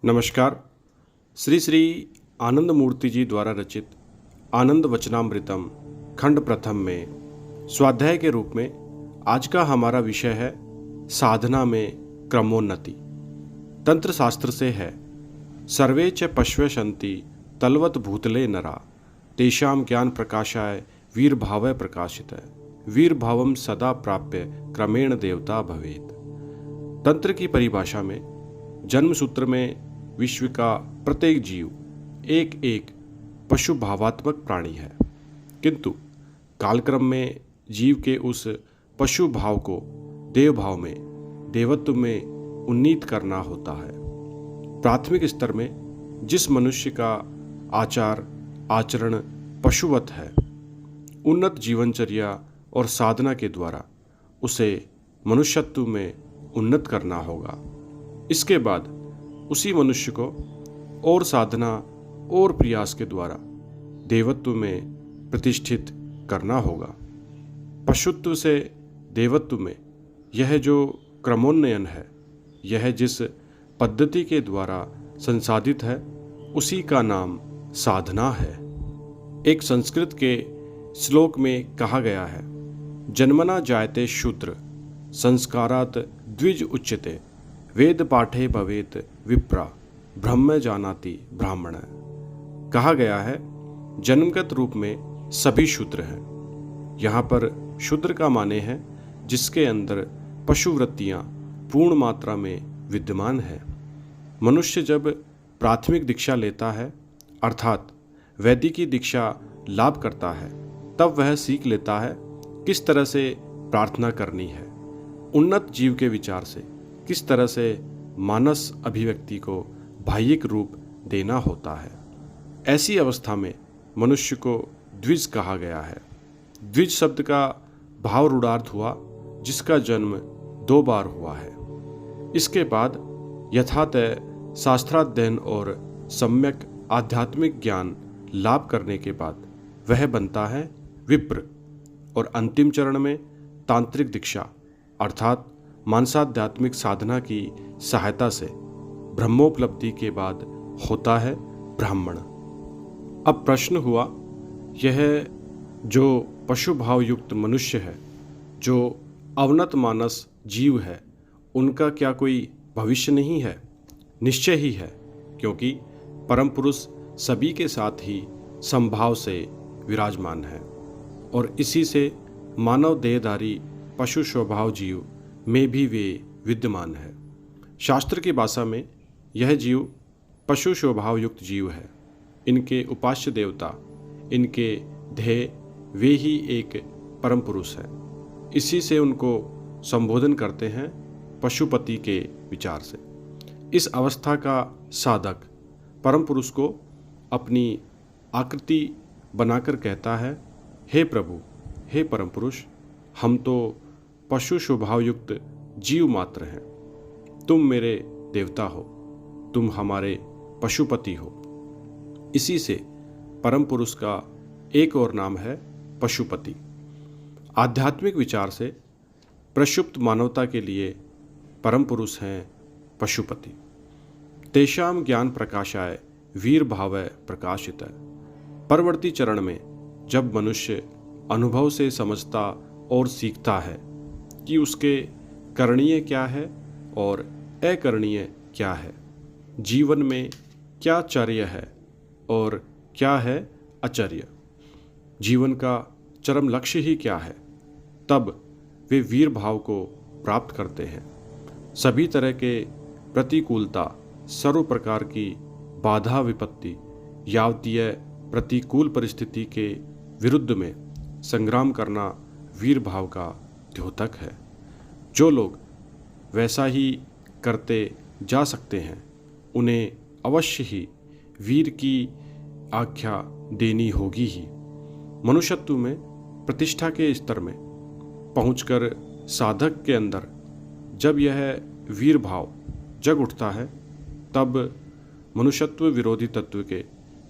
नमस्कार। श्री श्री आनंद मूर्ति जी द्वारा रचित आनंद वचनामृतम खंड प्रथम में स्वाध्याय के रूप में आज का हमारा विषय है साधना में क्रमोन्नति। तंत्र शास्त्र से है, सर्वे च पश्वे शन्ति तलवत भूतले नरा तेषां ज्ञान प्रकाशाय वीर भावय प्रकाशित है वीर भावम सदा प्राप्य क्रमेण देवता भवेत। तंत्र की परिभाषा में जन्म सूत्र में विश्व का प्रत्येक जीव एक एक पशु भावात्मक प्राणी है, किंतु कालक्रम में जीव के उस पशु भाव को देव भाव में देवत्व में उन्नीत करना होता है। प्राथमिक स्तर में जिस मनुष्य का आचार आचरण पशुवत है, उन्नत जीवनचर्या और साधना के द्वारा उसे मनुष्यत्व में उन्नत करना होगा। इसके बाद उसी मनुष्य को और साधना और प्रयास के द्वारा देवत्व में प्रतिष्ठित करना होगा। पशुत्व से देवत्व में यह जो क्रमोन्नयन है, यह जिस पद्धति के द्वारा संसाधित है, उसी का नाम साधना है। एक संस्कृत के श्लोक में कहा गया है, जन्मना जायते शूद्र संस्कारात द्विज उच्यते वेद पाठे भवेत विप्रा ब्रह्म जानाति ब्राह्मण। कहा गया है जन्मगत रूप में सभी शूद्र हैं। यहाँ पर शूद्र का माने है जिसके अंदर पशुवृत्तियाँ पूर्ण मात्रा में विद्यमान है। मनुष्य जब प्राथमिक दीक्षा लेता है अर्थात वैदिकी दीक्षा लाभ करता है, तब वह सीख लेता है किस तरह से प्रार्थना करनी है। उन्नत जीव के विचार से किस तरह से मानस अभिव्यक्ति को बाह्यिक रूप देना होता है। ऐसी अवस्था में मनुष्य को द्विज कहा गया है। द्विज शब्द का भाव रूढ़ार्थ हुआ जिसका जन्म 2 बार हुआ है। इसके बाद यथातः शास्त्राध्ययन और सम्यक आध्यात्मिक ज्ञान लाभ करने के बाद वह बनता है विप्र, और अंतिम चरण में तांत्रिक दीक्षा अर्थात मानसाध्यात्मिक साधना की सहायता से ब्रह्मोपलब्धि के बाद होता है ब्राह्मण। अब प्रश्न हुआ, यह जो पशु भाव युक्त मनुष्य है, जो अवनत मानस जीव है, उनका क्या कोई भविष्य नहीं है? निश्चय ही है, क्योंकि परम पुरुष सभी के साथ ही समभाव से विराजमान है और इसी से मानव देहधारी पशु स्वभाव जीव में भी वे विद्यमान है। शास्त्र की भाषा में यह जीव पशु स्वभाव युक्त जीव है। इनके उपास्य देवता, इनके ध्येय वे ही एक परम पुरुष है। इसी से उनको संबोधन करते हैं पशुपति के विचार से। इस अवस्था का साधक परम पुरुष को अपनी आकृति बनाकर कहता है, हे प्रभु, हे परम पुरुष, हम तो पशु स्वभाव युक्त जीव मात्र हैं। तुम मेरे देवता हो, तुम हमारे पशुपति हो। इसी से परम पुरुष का एक और नाम है पशुपति। आध्यात्मिक विचार से प्रक्षुब्ध मानवता के लिए परम पुरुष हैं पशुपति। तेषां ज्ञान प्रकाशाय वीर भावय प्रकाशित है। परवर्ती चरण में जब मनुष्य अनुभव से समझता और सीखता है कि उसके करणीय क्या है और अकरणीय क्या है, जीवन में क्या चर्य है और क्या है अचर्य, जीवन का चरम लक्ष्य ही क्या है, तब वे वीर भाव को प्राप्त करते हैं। सभी तरह के प्रतिकूलता, सर्व प्रकार की बाधा विपत्ति, यावतीय प्रतिकूल परिस्थिति के विरुद्ध में संग्राम करना वीर भाव का द्योतक है। जो लोग वैसा ही करते जा सकते हैं, उन्हें अवश्य ही वीर की आख्या देनी होगी ही। मनुष्यत्व में प्रतिष्ठा के स्तर में पहुंचकर साधक के अंदर जब यह वीर भाव जग उठता है, तब मनुष्यत्व विरोधी तत्व के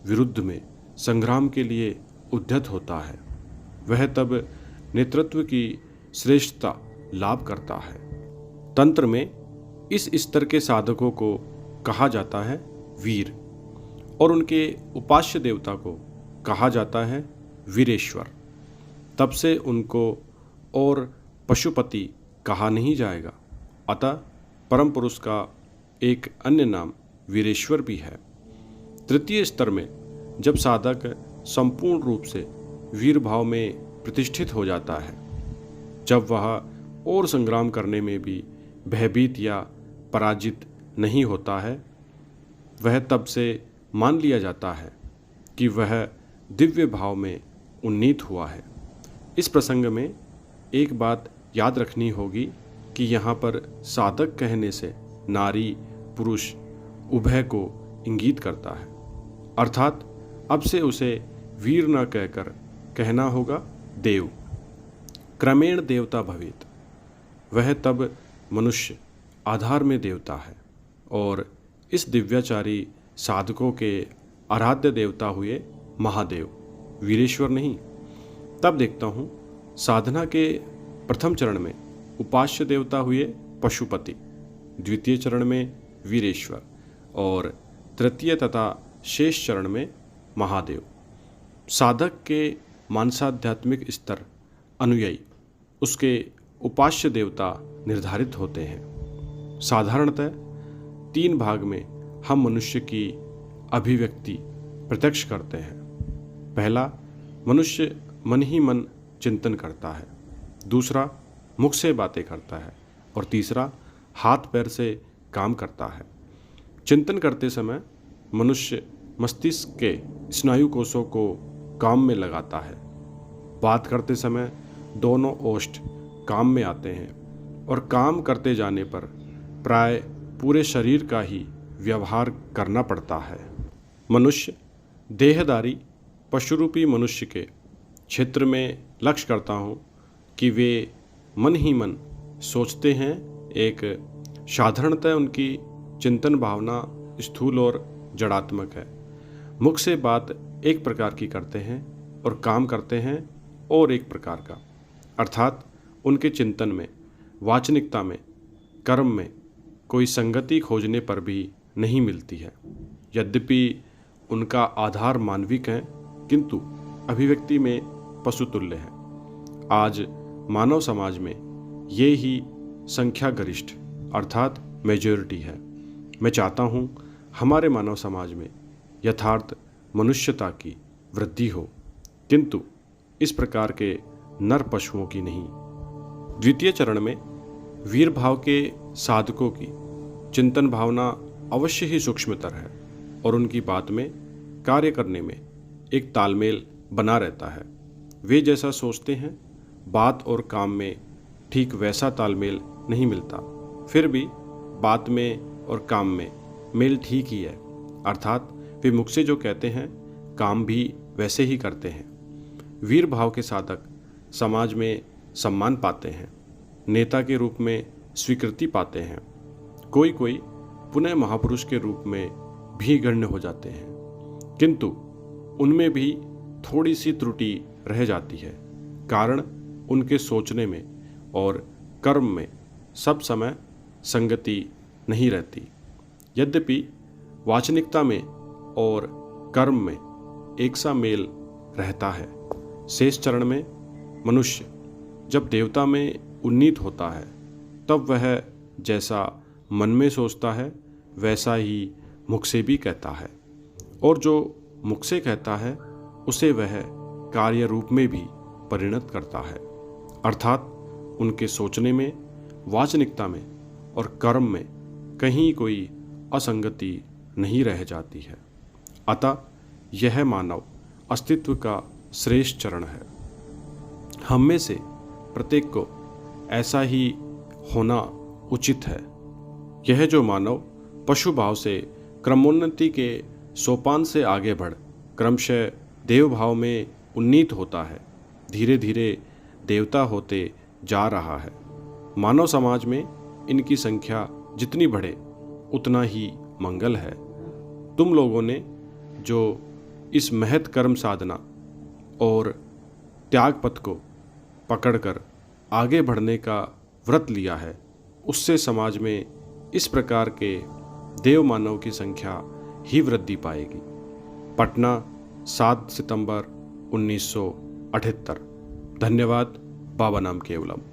विरुद्ध में संग्राम के लिए उद्यत होता है। वह तब नेतृत्व की श्रेष्ठता लाभ करता है। तंत्र में इस स्तर के साधकों को कहा जाता है वीर और उनके उपास्य देवता को कहा जाता है वीरेश्वर। तब से उनको और पशुपति कहा नहीं जाएगा। अतः परम पुरुष का एक अन्य नाम वीरेश्वर भी है। तृतीय स्तर में जब साधक संपूर्ण रूप से वीर भाव में प्रतिष्ठित हो जाता है, जब वह और संग्राम करने में भी भयभीत या पराजित नहीं होता है, वह तब से मान लिया जाता है कि वह दिव्य भाव में उन्नीत हुआ है। इस प्रसंग में एक बात याद रखनी होगी कि यहाँ पर साधक कहने से नारी पुरुष उभय को इंगित करता है, अर्थात अब से उसे वीर न कहकर कहना होगा देव। क्रमेण देवता भवेत, वह तब मनुष्य आधार में देवता है और इस दिव्याचारी साधकों के आराध्य देवता हुए महादेव, वीरेश्वर नहीं। तब देखता हूँ साधना के प्रथम चरण में उपास्य देवता हुए पशुपति, द्वितीय चरण में वीरेश्वर और तृतीय तथा शेष चरण में महादेव। साधक के मानसाध्यात्मिक स्तर अनुयायी उसके उपास्य देवता निर्धारित होते हैं। साधारणतः 3 भाग में हम मनुष्य की अभिव्यक्ति प्रत्यक्ष करते हैं। पहला, मनुष्य मन ही मन चिंतन करता है। दूसरा, मुख से बातें करता है और तीसरा, हाथ पैर से काम करता है। चिंतन करते समय मनुष्य मस्तिष्क के स्नायु कोषों को काम में लगाता है। बात करते समय दोनों ओष्ठ काम में आते हैं और काम करते जाने पर प्राय पूरे शरीर का ही व्यवहार करना पड़ता है। मनुष्य देहधारी पशुरूपी मनुष्य के क्षेत्र में लक्ष्य करता हूँ कि वे मन ही मन सोचते हैं। एक साधारणतः उनकी चिंतन भावना स्थूल और जड़ात्मक है। मुख से बात एक प्रकार की करते हैं और काम करते हैं और एक प्रकार का, अर्थात उनके चिंतन में, वाचनिकता में, कर्म में कोई संगति खोजने पर भी नहीं मिलती है। यद्यपि उनका आधार मानविक है, किंतु अभिव्यक्ति में पशुतुल्य है। आज मानव समाज में ये ही संख्या गरिष्ठ अर्थात मेजॉरिटी है। मैं चाहता हूँ हमारे मानव समाज में यथार्थ मनुष्यता की वृद्धि हो, किंतु इस प्रकार के नर पशुओं की नहीं। द्वितीय चरण में वीर भाव के साधकों की चिंतन भावना अवश्य ही सूक्ष्मतर है और उनकी बात में, कार्य करने में एक तालमेल बना रहता है। वे जैसा सोचते हैं, बात और काम में ठीक वैसा तालमेल नहीं मिलता, फिर भी बात में और काम में मेल ठीक ही है, अर्थात वे मुख से जो कहते हैं काम भी वैसे ही करते हैं। वीर भाव के साधक समाज में सम्मान पाते हैं, नेता के रूप में स्वीकृति पाते हैं, कोई कोई पुनः महापुरुष के रूप में भी गण्य हो जाते हैं, किंतु उनमें भी थोड़ी सी त्रुटि रह जाती है। कारण उनके सोचने में और कर्म में सब समय संगति नहीं रहती। यद्यपि वाचनिकता में और कर्म में एक सा मेल रहता है। शेष चरण में मनुष्य जब देवता में उन्नीत होता है, तब वह जैसा मन में सोचता है वैसा ही मुख से भी कहता है, और जो मुख से कहता है उसे वह कार्य रूप में भी परिणत करता है। अर्थात उनके सोचने में, वाचनिकता में और कर्म में कहीं कोई असंगति नहीं रह जाती है। अतः यह मानव अस्तित्व का श्रेष्ठ चरण है। हम में से प्रत्येक को ऐसा ही होना उचित है। यह जो मानव पशु भाव से क्रमोन्नति के सोपान से आगे बढ़ क्रमशः देव भाव में उन्नीत होता है, धीरे धीरे देवता होते जा रहा है। मानव समाज में इनकी संख्या जितनी बढ़े उतना ही मंगल है। तुम लोगों ने जो इस महत कर्म साधना और त्याग पथ को पकड़कर आगे बढ़ने का व्रत लिया है, उससे समाज में इस प्रकार के देव मानव की संख्या ही वृद्धि पाएगी। पटना 7 सितंबर 1978। धन्यवाद। बाबा नाम केवलम।